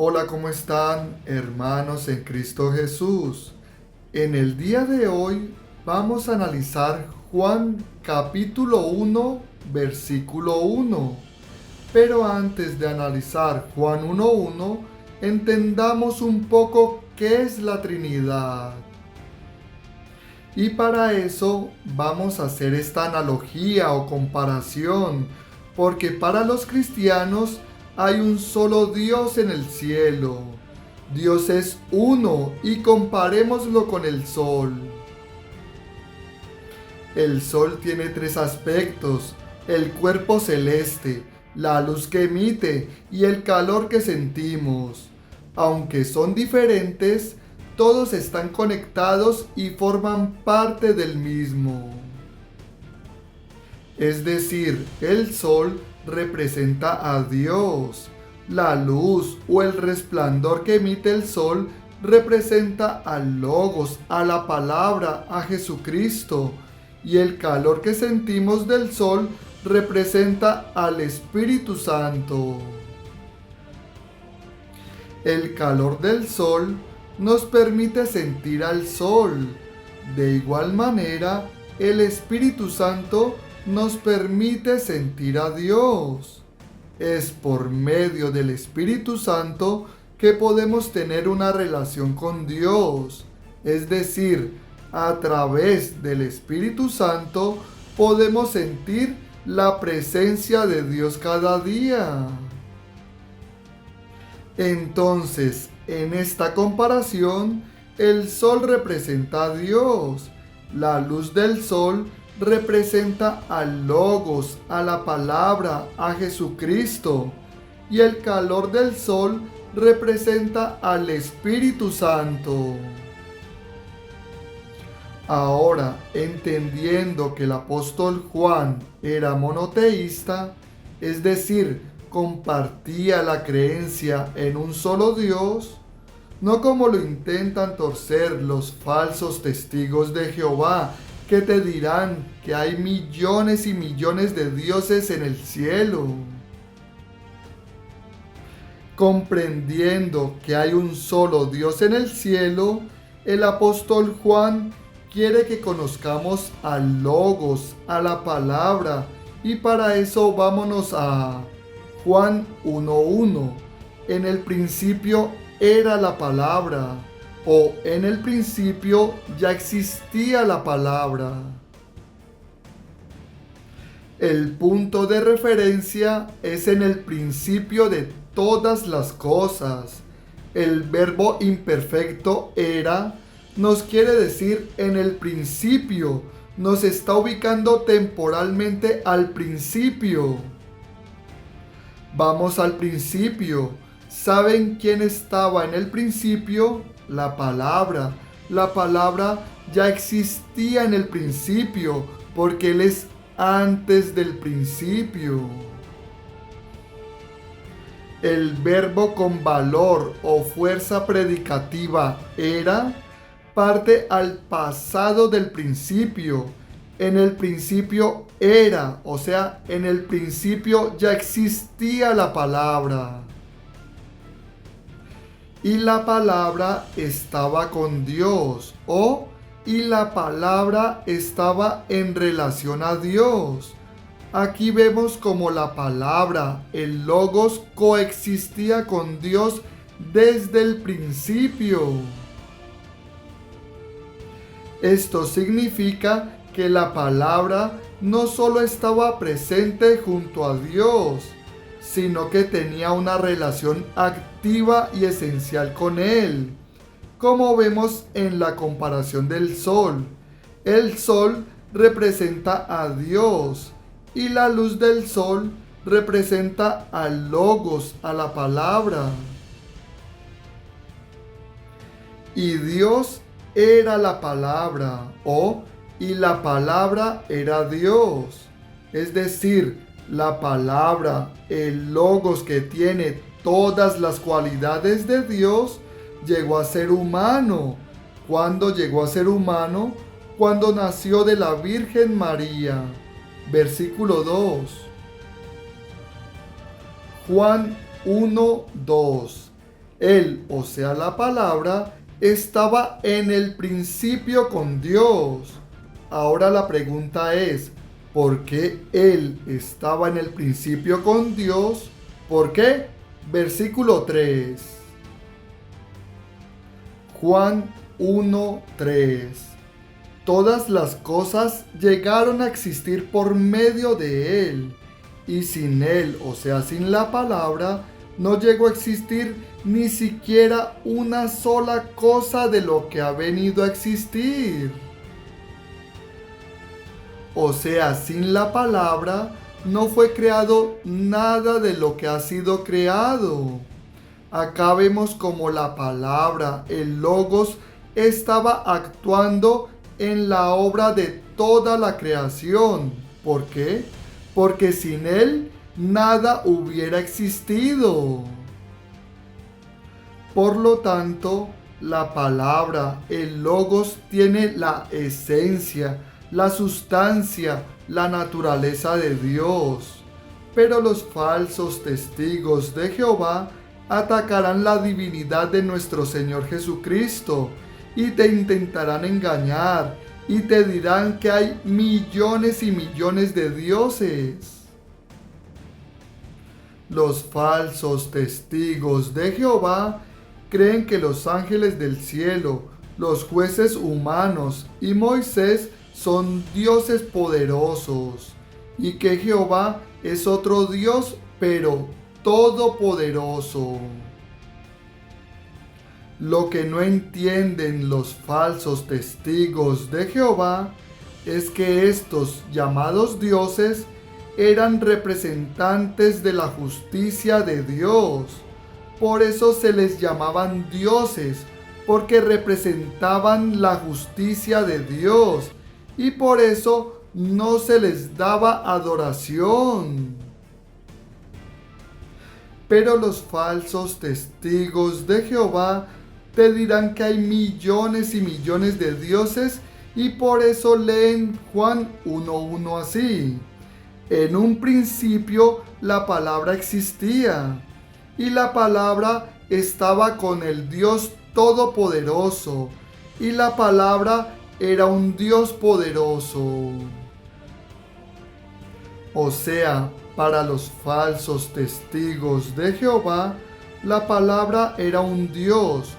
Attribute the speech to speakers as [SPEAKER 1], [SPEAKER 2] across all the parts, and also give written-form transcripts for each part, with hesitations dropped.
[SPEAKER 1] Hola, ¿cómo están, hermanos en Cristo Jesús? En el día de hoy vamos a analizar Juan capítulo 1, versículo 1. Pero antes de analizar Juan 1:1, entendamos un poco qué es la Trinidad. Y para eso vamos a hacer esta analogía o comparación, porque para los cristianos hay un solo Dios en el cielo. Dios es uno y comparémoslo con el sol. El sol tiene tres aspectos: el cuerpo celeste, la luz que emite y el calor que sentimos. Aunque son diferentes, todos están conectados y forman parte del mismo. Es decir, el sol representa a Dios. La luz o el resplandor que emite el sol representa al Logos, a la palabra, a Jesucristo. Y el calor que sentimos del sol representa al Espíritu Santo. El calor del sol nos permite sentir al sol. De igual manera, el Espíritu Santo nos permite sentir a Dios. Es por medio del Espíritu Santo que podemos tener una relación con Dios. Es decir, a través del Espíritu Santo podemos sentir la presencia de Dios cada día. Entonces, en esta comparación, el sol representa a Dios. La luz del sol representa al Logos, a la palabra, a Jesucristo. Y el calor del sol representa al Espíritu Santo. Ahora, entendiendo que el apóstol Juan era monoteísta, es decir, compartía la creencia en un solo Dios, no como lo intentan torcer los falsos testigos de Jehová, que te dirán que hay millones y millones de dioses en el cielo. Comprendiendo que hay un solo Dios en el cielo, el apóstol Juan quiere que conozcamos al Logos, a la palabra, y para eso vámonos a Juan 1:1. En el principio era la palabra, o en el principio ya existía la palabra. El punto de referencia es en el principio de todas las cosas. El verbo imperfecto era nos quiere decir en el principio, nos está ubicando temporalmente al principio. Vamos al principio. ¿Saben quién estaba en el principio? La palabra. La palabra ya existía en el principio, porque Él es antes del principio. El verbo con valor o fuerza predicativa era parte al pasado del principio. En el principio era, o sea, en el principio ya existía la palabra. Y la palabra estaba con Dios, y la palabra estaba en relación a Dios. Aquí vemos como la palabra, el Logos, coexistía con Dios desde el principio. Esto significa que la palabra no solo estaba presente junto a Dios, sino que tenía una relación activa y esencial con Él, como vemos en la comparación del sol. El sol representa a Dios y la luz del sol representa al Logos, a la palabra. Y Dios era la palabra, y la palabra era Dios. Es decir, la palabra, el Logos que tiene todas las cualidades de Dios, llegó a ser humano. ¿Cuándo llegó a ser humano? Cuando nació de la Virgen María. Versículo 2. Juan 1:2. Él, o sea, la palabra, estaba en el principio con Dios. Ahora la pregunta es, ¿por qué Él estaba en el principio con Dios? ¿Por qué? Versículo 3. Juan 1:3. Todas las cosas llegaron a existir por medio de Él, y sin Él, o sea, sin la palabra, no llegó a existir ni siquiera una sola cosa de lo que ha venido a existir. O sea, sin la palabra no fue creado nada de lo que ha sido creado. Acá vemos como la palabra, el logos, estaba actuando en la obra de toda la creación. ¿Por qué? Porque sin él nada hubiera existido. Por lo tanto, la palabra, el logos, tiene la esencia, la sustancia, la naturaleza de Dios. Pero los falsos testigos de Jehová atacarán la divinidad de nuestro Señor Jesucristo y te intentarán engañar y te dirán que hay millones y millones de dioses. Los falsos testigos de Jehová creen que los ángeles del cielo, los jueces humanos y Moisés son dioses poderosos y que Jehová es otro Dios, pero todopoderoso. Lo que no entienden los falsos testigos de Jehová es que estos llamados dioses eran representantes de la justicia de Dios. Por eso se les llamaban dioses, porque representaban la justicia de Dios, y por eso no se les daba adoración. Pero los falsos testigos de Jehová te dirán que hay millones y millones de dioses, y por eso leen Juan 1:1 así. En un principio la palabra existía, y la palabra estaba con el Dios Todopoderoso, y la palabra era un Dios poderoso. O sea, para los falsos testigos de Jehová, la palabra era un Dios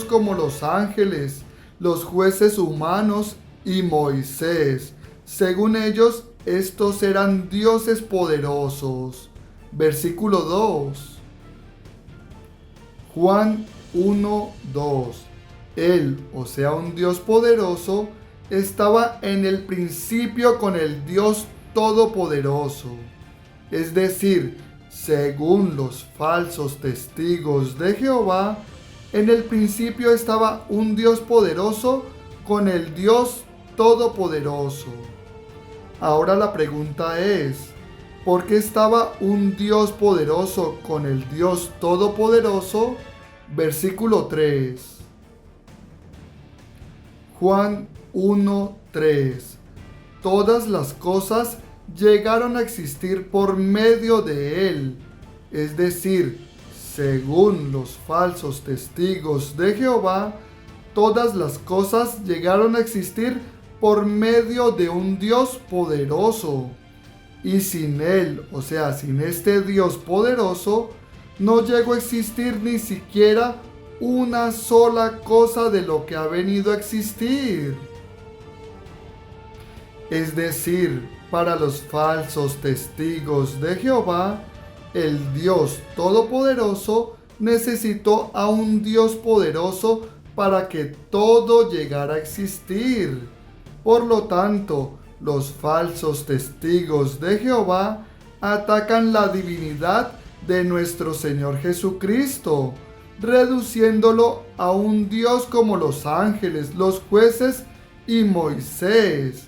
[SPEAKER 1] como los ángeles, los jueces humanos y Moisés. Según ellos, estos eran dioses poderosos. Versículo 2. Juan 1:2. Él, o sea, un Dios poderoso, estaba en el principio con el Dios Todopoderoso. Es decir, según los falsos testigos de Jehová, en el principio estaba un Dios poderoso con el Dios Todopoderoso. Ahora la pregunta es, ¿por qué estaba un Dios poderoso con el Dios Todopoderoso? Versículo 3. Juan 1:3. Todas las cosas llegaron a existir por medio de Él. Es decir, según los falsos testigos de Jehová, todas las cosas llegaron a existir por medio de un Dios poderoso. Y sin Él, o sea, sin este Dios poderoso, no llegó a existir ni siquiera una sola cosa de lo que ha venido a existir. Es decir, para los falsos testigos de Jehová, el Dios Todopoderoso necesitó a un Dios poderoso para que todo llegara a existir. Por lo tanto, los falsos testigos de Jehová atacan la divinidad de nuestro Señor Jesucristo, reduciéndolo a un Dios como los ángeles, los jueces y Moisés.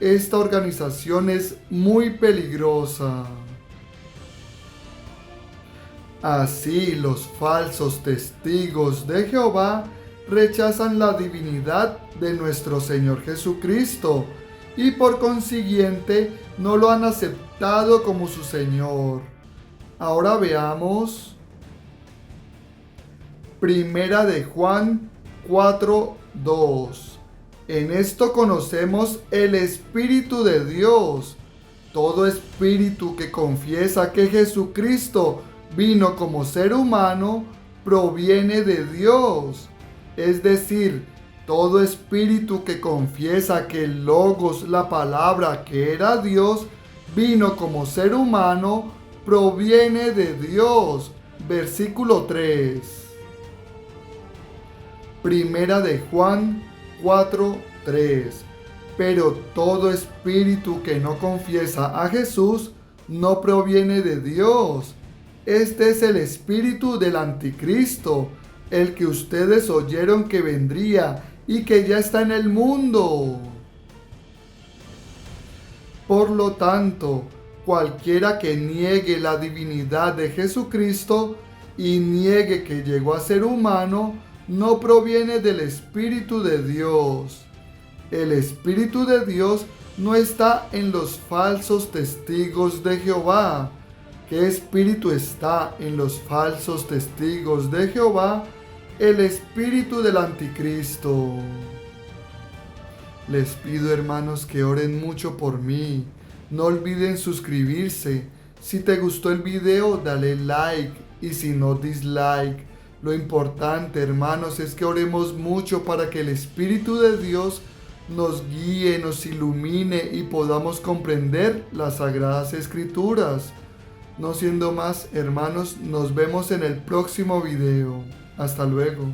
[SPEAKER 1] Esta organización es muy peligrosa. Así los falsos testigos de Jehová rechazan la divinidad de nuestro Señor Jesucristo y por consiguiente no lo han aceptado como su Señor. Ahora veamos Primera de Juan 4:2. En esto conocemos el Espíritu de Dios. Todo espíritu que confiesa que Jesucristo vino como ser humano proviene de Dios. Es decir, todo espíritu que confiesa que el Logos, la palabra que era Dios, vino como ser humano, proviene de Dios. Versículo 3. Primera de Juan 4:3. Pero todo espíritu que no confiesa a Jesús no proviene de Dios. Este es el espíritu del anticristo, el que ustedes oyeron que vendría y que ya está en el mundo. Por lo tanto, cualquiera que niegue la divinidad de Jesucristo y niegue que llegó a ser humano, no proviene del Espíritu de Dios. El Espíritu de Dios no está en los falsos testigos de Jehová. ¿Qué espíritu está en los falsos testigos de Jehová? El espíritu del anticristo. Les pido, hermanos, que oren mucho por mí. No olviden suscribirse. Si te gustó el video, dale like, y si no, dislike. Lo importante, hermanos, es que oremos mucho para que el Espíritu de Dios nos guíe, nos ilumine y podamos comprender las Sagradas Escrituras. No siendo más, hermanos, nos vemos en el próximo video. Hasta luego.